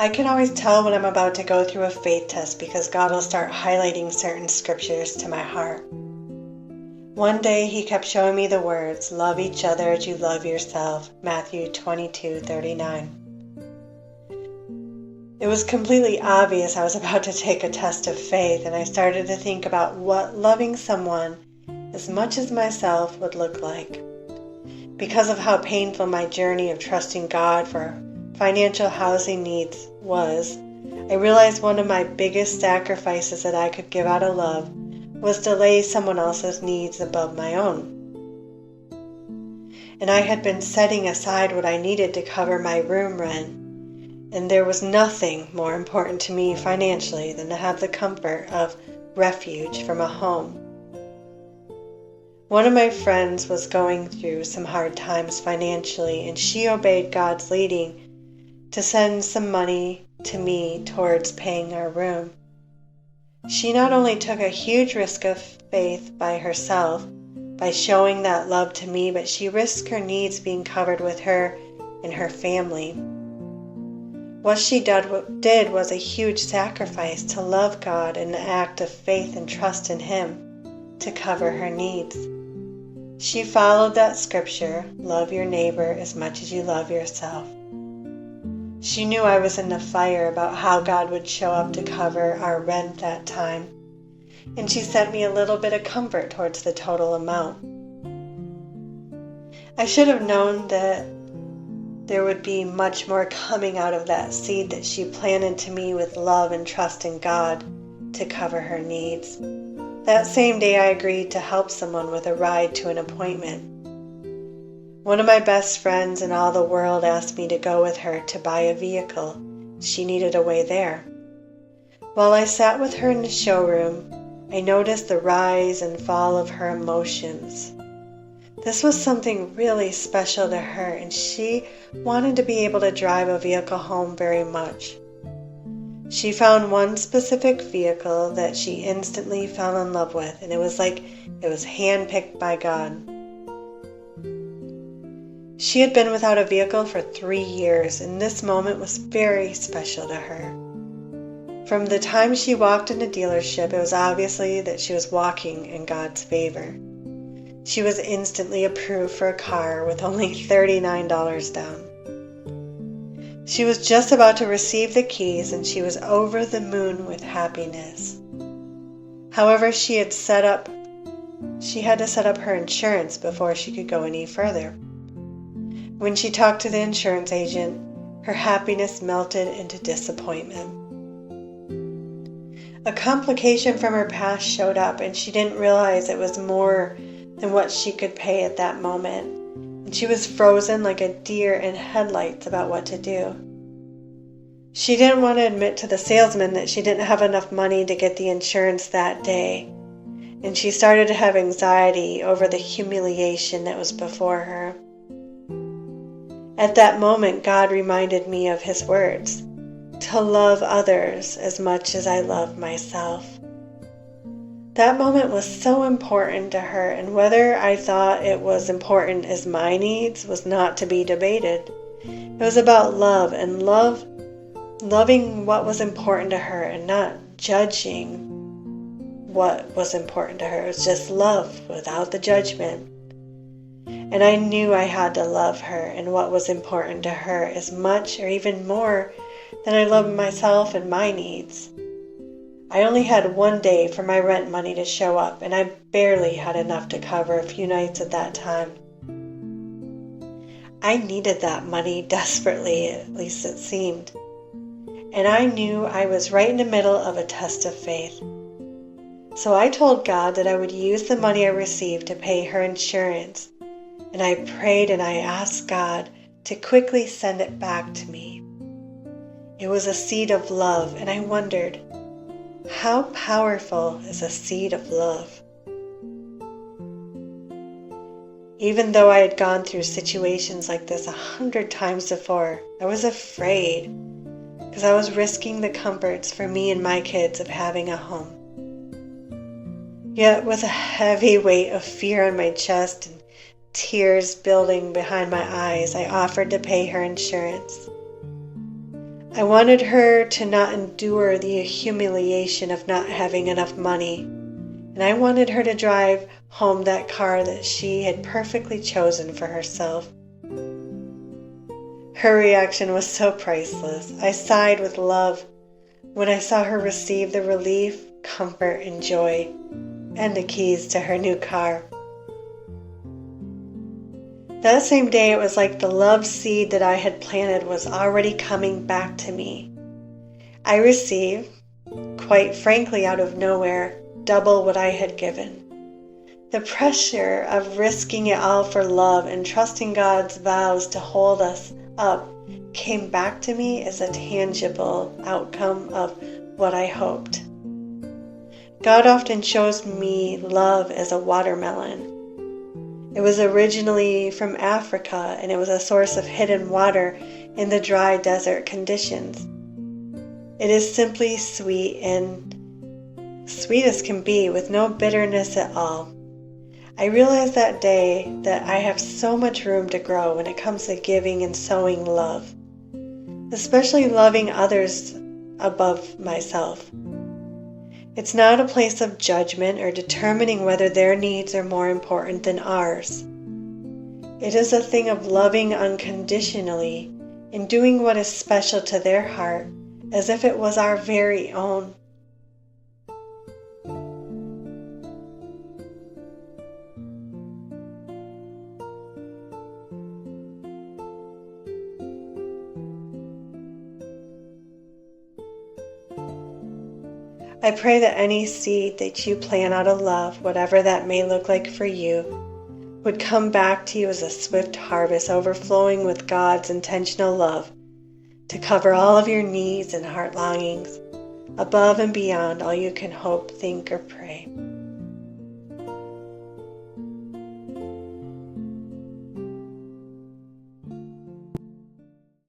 I can always tell when I'm about to go through a faith test because God will start highlighting certain scriptures to my heart. One day He kept showing me the words, "Love each other as you love yourself," Matthew 22:39. It was completely obvious I was about to take a test of faith, and I started to think about what loving someone as much as myself would look like. Because of how painful my journey of trusting God for financial housing needs was, I realized one of my biggest sacrifices that I could give out of love was to lay someone else's needs above my own. And I had been setting aside what I needed to cover my room rent, and there was nothing more important to me financially than to have the comfort of refuge from a home. One of my friends was going through some hard times financially, and she obeyed God's leading to send some money to me towards paying our room. She not only took a huge risk of faith by herself, by showing that love to me, but she risked her needs being covered with her and her family. What she did was a huge sacrifice to love God and an act of faith and trust in Him to cover her needs. She followed that scripture, "Love your neighbor as much as you love yourself." She knew I was in the fire about how God would show up to cover our rent that time, and she sent me a little bit of comfort towards the total amount. I should have known that there would be much more coming out of that seed that she planted to me with love and trust in God to cover her needs. That same day I agreed to help someone with a ride to an appointment. One of my best friends in all the world asked me to go with her to buy a vehicle. She needed a way there. While I sat with her in the showroom, I noticed the rise and fall of her emotions. This was something really special to her, and she wanted to be able to drive a vehicle home very much. She found one specific vehicle that she instantly fell in love with, and it was like it was handpicked by God. She had been without a vehicle for 3 years, and this moment was very special to her. From the time she walked in the dealership, it was obviously that she was walking in God's favor. She was instantly approved for a car with only $39 down. She was just about to receive the keys, and she was over the moon with happiness. However, she had to set up her insurance before she could go any further. When she talked to the insurance agent, her happiness melted into disappointment. A complication from her past showed up, and she didn't realize it was more than what she could pay at that moment, and she was frozen like a deer in headlights about what to do. She didn't want to admit to the salesman that she didn't have enough money to get the insurance that day, and she started to have anxiety over the humiliation that was before her. At that moment, God reminded me of His words, to love others as much as I love myself. That moment was so important to her, and whether I thought it was important as my needs was not to be debated. It was about love, and loving what was important to her and not judging what was important to her. It was just love without the judgment. And I knew I had to love her and what was important to her as much or even more than I loved myself and my needs. I only had 1 day for my rent money to show up, and I barely had enough to cover a few nights at that time. I needed that money desperately, at least it seemed. And I knew I was right in the middle of a test of faith. So I told God that I would use the money I received to pay her insurance. And I prayed and I asked God to quickly send it back to me. It was a seed of love, and I wondered, how powerful is a seed of love? Even though I had gone through situations like this 100 times before, I was afraid because I was risking the comforts for me and my kids of having a home. Yet with a heavy weight of fear on my chest and tears building behind my eyes, I offered to pay her insurance. I wanted her to not endure the humiliation of not having enough money, and I wanted her to drive home that car that she had perfectly chosen for herself. Her reaction was so priceless. I sighed with love when I saw her receive the relief, comfort, and joy, and the keys to her new car. That same day, it was like the love seed that I had planted was already coming back to me. I received, quite frankly out of nowhere, double what I had given. The pressure of risking it all for love and trusting God's vows to hold us up came back to me as a tangible outcome of what I hoped. God often shows me love as a watermelon. It was originally from Africa, and it was a source of hidden water in the dry desert conditions. It is simply sweet, and sweet as can be, with no bitterness at all. I realized that day that I have so much room to grow when it comes to giving and sowing love, especially loving others above myself. It's not a place of judgment or determining whether their needs are more important than ours. It is a thing of loving unconditionally and doing what is special to their heart as if it was our very own. I pray that any seed that you plant out of love, whatever that may look like for you, would come back to you as a swift harvest overflowing with God's intentional love to cover all of your needs and heart longings, above and beyond all you can hope, think, or pray.